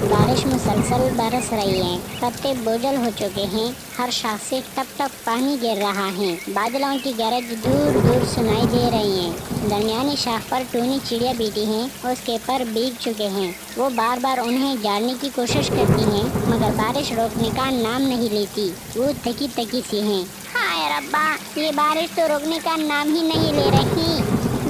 بارش مسلسل برس رہی ہے، پتے بوجھل ہو چکے ہیں، ہر شاخ سے ٹپ ٹپ پانی گر رہا ہے، بادلوں کی گرج دور دور سنائی دے رہی ہیں۔ درمیانی شاخ پر ٹونی چڑیا بیٹھی ہیں، اس کے پر بھیگ چکے ہیں، وہ بار بار انہیں جاڑنے کی کوشش کرتی ہیں مگر بارش روکنے کا نام نہیں لیتی، وہ تھکی تھکی سی ہیں۔ ہائے ربا، یہ بارش تو روکنے کا نام ہی نہیں لے رہی،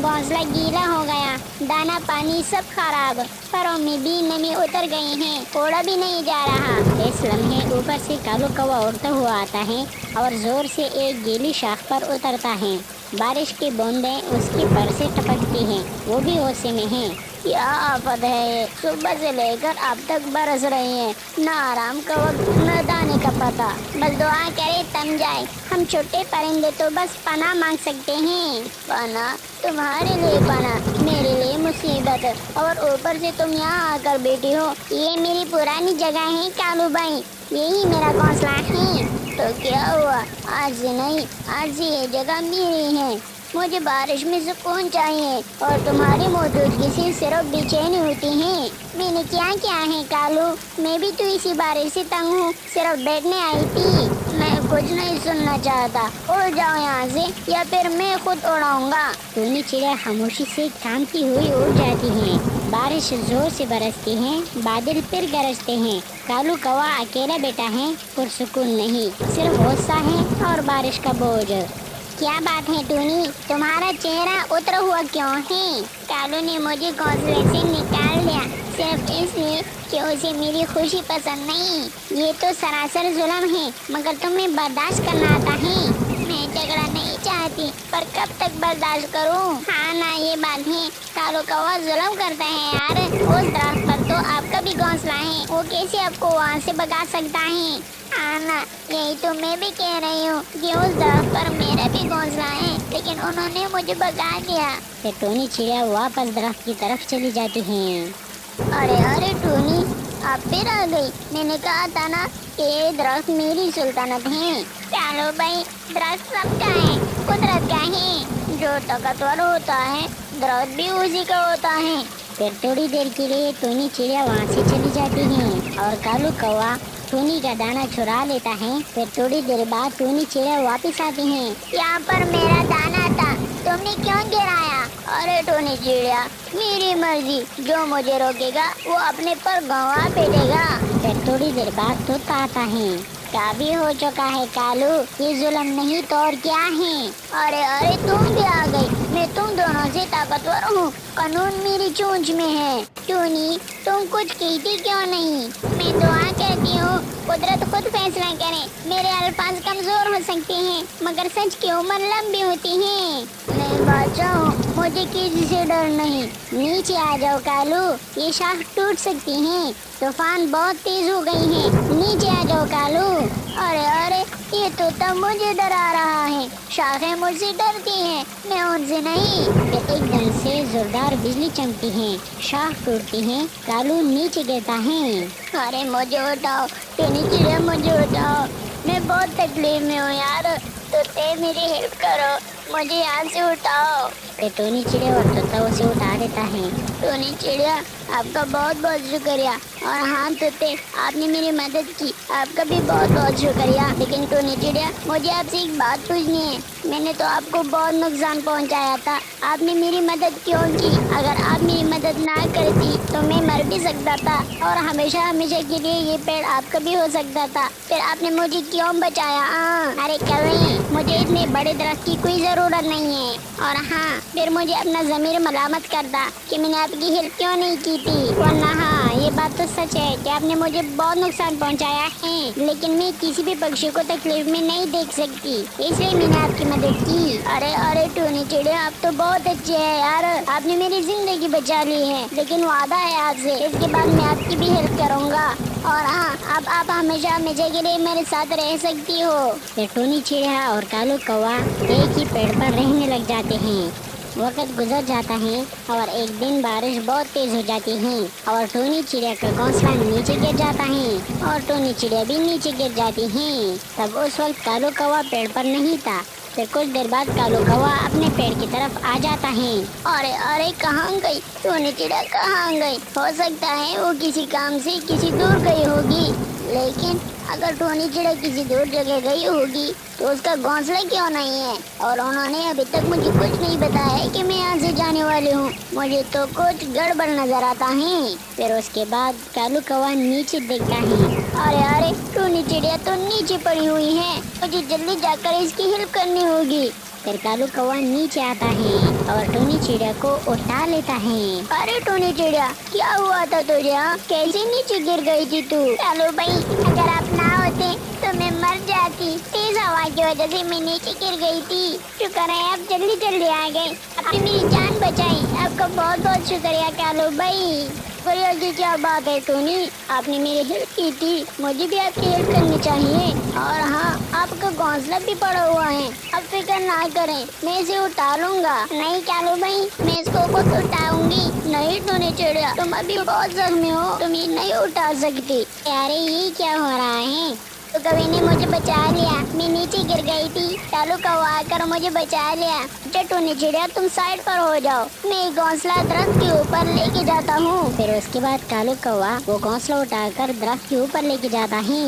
گھونسلہ گیلا ہو گیا، دانا پانی سب خراب، پروں میں بھی نمی اتر گئی ہیں، اوڑا بھی نہیں جا رہا۔ اس لمحے اوپر سے کالو کوا اڑتا ہوا آتا ہے اور زور سے ایک گیلی شاخ پر اترتا ہے، بارش کی بوندیں اس کے پر سے ٹپکتی ہیں، وہ بھی غصے میں ہیں۔ کیا آفت ہے یہ، صبح سے لے کر اب تک برس رہی ہے، نہ آرام کا وقت نہ دانے کا پتہ، بس دعا کرے تم جائے، ہم چھوٹے پرندے تو بس پناہ مانگ سکتے ہیں۔ پناہ؟ تمہارے لیے پناہ، میرے لیے مصیبت، اور اوپر سے تم یہاں آ کر بیٹھی ہو، یہ میری پرانی جگہ ہے کالو بھائی، یہی میرا گھونسلہ ہے، تو کیا ہوا، آج سے نہیں، آج سے یہ جگہ میری ہے، مجھے بارش میں سکون چاہیے اور تمہاری موجودگی سے صرف بے چینی ہوتی ہے۔ میں نے کیا ہے کالو، میں بھی تو اسی بارش سے تنگ ہوں، صرف بیٹھنے آئی تھی، میں کچھ نہیں سننا چاہتا، اڑ جاؤ یہاں سے یا پھر میں خود اڑاؤں گا۔ ٹونی چڑیا خاموشی سے کانپتی ہوئی اڑ جاتی ہیں، بارش زور سے برستی ہے، بادل پھر گرجتے ہیں، کالو کوا اکیلا بیٹا ہے، پرسکون نہیں، صرف غصہ ہے اور بارش کا بوجھ۔ کیا بات ہے ٹونی، تمہارا چہرہ اترا ہوا کیوں ہے؟ کالو نے مجھے گھونسلے سے نکال دیا صرف اس لیے کہ اسے میری خوشی پسند نہیں، یہ تو سراسر ظلم ہے، مگر تمہیں برداشت کرنا آتا ہے۔ میں جھگڑا نہیں چاہتی پر کب تک برداشت کروں؟ ہاں نا، یہ بات ہے، کالو کوا ظلم کرتا ہے یار، اس درخت پر تو آپ کا بھی گھونسلہ ہے، وہ کیسے آپ کو وہاں سے بگا سکتا ہے؟ ہاں نا، یہی تو میں بھی کہہ رہی ہوں کہ اس درخت پر میرا بھی گھونسلہ ہے، لیکن انہوں نے مجھے بگا دیا۔ پھر ٹونی چڑیا واپس درخت کی طرف چلی جاتی ہیں۔ ارے ٹونی، آپ پھر آ گئی، میں نے کہا تھا نا کہ یہ درخت میری سلطنت ہے۔ چلو بھائی، درخت سب کا ہے، قدرت کا ہے، جو طاقتور ہوتا ہے درخت بھی اسی کا ہوتا ہے۔ پھر تھوڑی دیر کے لیے ٹونی چڑیا وہاں سے چلی جاتی ہیں اور کالو کوا ٹونی کا دانا چرا لیتا ہے۔ پھر تھوڑی دیر بعد ٹونی چڑیا واپس آتی ہیں۔ یہاں پر میرا دانا تھا، تم نے کیوں گرایا؟ ارے ٹونی چڑیا، میری مرضی، جو مجھے روکے گا وہ اپنے پر گنوا بیٹھے گا۔ پھر تھوڑی دیر بعد طوطا آتا ہے۔ کافی ہو چکا ہے کالو، یہ ظلم نہیں تو اور کیا ہے؟ ارے تم بھی آ گئی، میں تم دونوں سے طاقتور ہوں، قانون میری چونچ میں ہے۔ ٹونی، تم کچھ کہتی کیوں نہیں؟ میں دعا کرتی ہوں قدرت خود فیصلہ کرے، میرے الفاظ کمزور ہو سکتے ہیں مگر سچ کی عمر لمبی ہوتی ہے۔ میں بادشاہ ہوں، مجھے کسی سے ڈر نہیں۔ نیچے آ جاؤ کالو، یہ شاخ ٹوٹ سکتی ہے، طوفان بہت تیز ہو گئی ہے، نیچے آ جاؤ کالو۔ ارے یہ تو تب مجھے ڈرا رہا ہے، شاخیں مجھ سے ڈرتی ہیں، میں ان سے نہیں۔ پھر ایک دم سے زوردار بجلی چمکتی ہے، شاخ ٹوٹتی ہے، کالو نیچے گرتا ہے۔ ارے مجھے اٹھاؤ ٹونی چڑیا، مجھے اٹھاؤ، میں بہت تکلیف میں ہوں یار، تو میری ہیلپ کرو، مجھے یہاں سے اٹھاؤ۔ پھر ٹونی چڑیا اور طوطا اسے اٹھا دیتا ہے۔ ٹونی چڑیا، آپ کا بہت بہت شکریہ، اور ہاں طوطے، آپ نے میری مدد کی، آپ کا بھی بہت بہت شکریہ، لیکن ٹونی چڑیا مجھے آپ سے ایک بات پوچھنی ہے، میں نے تو آپ کو بہت نقصان پہنچایا تھا، آپ نے میری مدد کیوں کی؟ اگر آپ میری مدد نہ کرتی تو میں مر بھی سکتا تھا اور ہمیشہ ہمیشہ کے لیے یہ پیڑ آپ کا بھی ہو سکتا تھا، پھر آپ نے مجھے کیوں بچایا؟ ارے کوئی، مجھے اتنے بڑے درخت کی کوئی ضرورت نہیں ہے، اور ہاں پھر مجھے اپنا ضمیر ملامت کرتا کہ میں نے آپ کی ہیلپ کیوں نہیں کی تھی، ورنہ ہاں یہ بات تو سچ ہے کہ آپ نے مجھے بہت نقصان پہنچایا ہے، لیکن میں کسی بھی پکشی کو تکلیف میں نہیں دیکھ سکتی، اس لیے میں نے آپ کی مدد کی۔ ارے ٹونی چڑیا، آپ تو بہت اچھے ہیں یار، آپ نے میری زندگی بچا لی ہے، لیکن وعدہ ہے آپ سے اس کے بعد میں آپ کی بھی ہیلپ کروں گا، اور ہاں اب آپ ہمیشہ ہمیشہ کے لیے میرے ساتھ رہ سکتی ہو۔ پھر ٹونی چڑیا اور کالو کوا ایک ہی پیڑ پر رہنے لگ جاتے ہیں۔ وقت گزر جاتا ہے اور ایک دن بارش بہت تیز ہو جاتی ہے اور ٹونی چڑیا کا گھونسلہ نیچے گر جاتا ہے اور ٹونی چڑیا بھی نیچے گر جاتی ہے۔ تب اس وقت کالو کوا پیڑ پر نہیں تھا، پھر کچھ دیر بعد کالو کوا اپنے پیڑ کی طرف آ جاتا ہے۔ ارے ارے کہاں گئی ٹونی چڑیا، کہاں گئی؟ ہو سکتا ہے وہ کسی کام سے کسی دور گئی ہوگی، لیکن اگر ٹونی چڑیا کسی دور جگہ گئی ہوگی تو اس کا گھونسلہ کیوں نہیں ہے؟ اور انہوں نے ابھی تک مجھے کچھ نہیں بتایا ہے کہ میں یہاں سے جانے والی ہوں، مجھے تو کچھ گڑبڑ نظر آتا ہے۔ پھر اس کے بعد کالو کوا نیچے دیکھتا ہے، ارے ارے ٹونی چڑیا تو نیچے پڑی ہوئی ہے، مجھے جلدی جا کر اس کی ہیلپ کرنی ہوگی۔ پھر کالو کوا نیچے آتا ہے اور ٹونی چڑیا کو اٹھا لیتا ہے۔ ارے ٹونی چڑیا کیا ہوا تھا تجھے؟ کیسے نیچے گر گئی تھی تو؟ کالو بھائی اگر آپ نہ ہوتے تو میں مر جاتی، تیز ہوا کی وجہ سے میں نیچے گر گئی تھی، شکر ہے آپ جلدی آ گئے، آپ نے میری جان بچائی، آپ کا بہت بہت شکریہ کالو بھائی۔ شکریہ کی کیا بات ہے ٹونی، آپ نے میری ہیلپ کی تھی، مجھے بھی آپ کی ہیلپ کرنی چاہیے، اور ہاں آپ کا گھونسلہ بھی پڑا ہوا ہے، اب فکر نہ کریں، میں اسے اٹھا لوں گا۔ نہیں کالو بھائی میں اس کو خود اٹھاؤں گی۔ نہیں ٹونی چڑیا تم ابھی بہت زخمی ہو، تم یہ نہیں اٹھا سکتی۔ ارے یہ کیا ہو رہا ہے؟ تو کبھی نے مجھے بچا لیا، میں نیچے گر گئی تھی، کالو کوا آ کر مجھے بچا لیا۔ اچھا ٹونی چڑیا تم سائڈ پر ہو جاؤ، میں گھونسلہ درخت کے اوپر لے کے جاتا ہوں۔ پھر اس کے بعد کالو کوا وہ گھونسلہ اٹھا کر درخت کے اوپر لے کے جاتا ہے۔